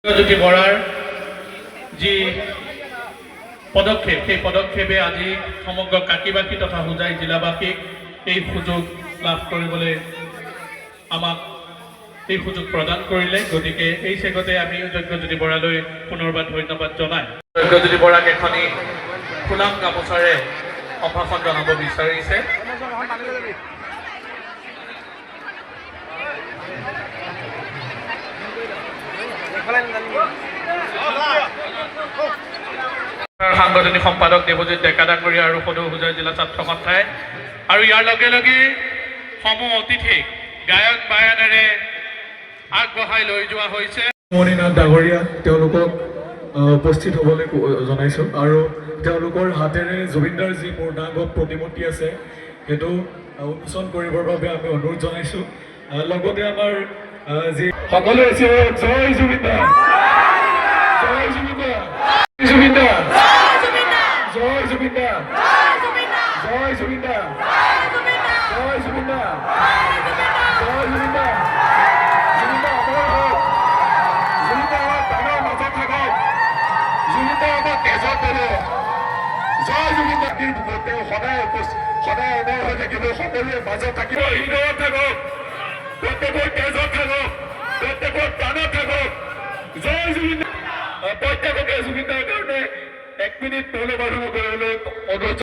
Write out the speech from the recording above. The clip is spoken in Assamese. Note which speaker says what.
Speaker 1: জ্যোতি বৰাৰ যি পদক্ষেপ সেই পদক্ষেপে আজি সমগ্ৰ কাকিবাসী তথা হোজাই জিলাবাসীক এই সুযোগ লাভ কৰিবলৈ আমাক এই সুযোগ প্ৰদান কৰিলে। গতিকে এই চেগতে আমি যজ্ঞজ্যোতি বৰালৈ পুনৰবাৰ ধন্যবাদ জনাই যজ্ঞজ্যোতি বৰাক এখনি ফুলাম গামোচাৰে সম্ভাষণ জনাব বিচাৰিছে। সাংগঠনিক সম্পাদক দেৱজিৎ ডেকা ডাঙৰীয়া আৰু সদৌ হোজাই জিলা ছাত্ৰ সন্থাই আৰু ইয়াৰ লগে লগে সমূহ অতিথিক গায়ক বায়নেৰে আগবঢ়াই লৈ যোৱা হৈছে।
Speaker 2: মণিনাথ ডাঙৰীয়া তেওঁলোকক উপস্থিত হ'বলৈ জনাইছোঁ আৰু তেওঁলোকৰ হাতেৰে জুবিনদাৰ যি পূৰ্ণাংগ প্ৰতিমূৰ্তি আছে সেইটো উন্মোচন কৰিবৰ বাবে আমি অনুৰোধ জনাইছোঁ। লগতে আমাৰ যি সকলোৱে আছে জয় জুবিনদা, জয় জুবিনদা, জুবিনদা, জয় জুবিনদা, জয় জুবিনদা, জয় জুবিনদা, জয় জুবিনদা। জয় জুবিন তেওঁ সদায় সদায় অমৰ হৈ থাকিব, সকলোৱে মাজত থাকিব, হৃদয়ত থাকক, প্ৰত্যেকৰ তেজত থাকক, প্ৰত্যেকৰ প্ৰাণত থাকক। জয় জুবিন। প্ৰত্যেককে জুবিনদাৰ কাৰণে 1 মিনিট মৌনবাদন কৰিবলৈ অনুৰোধ।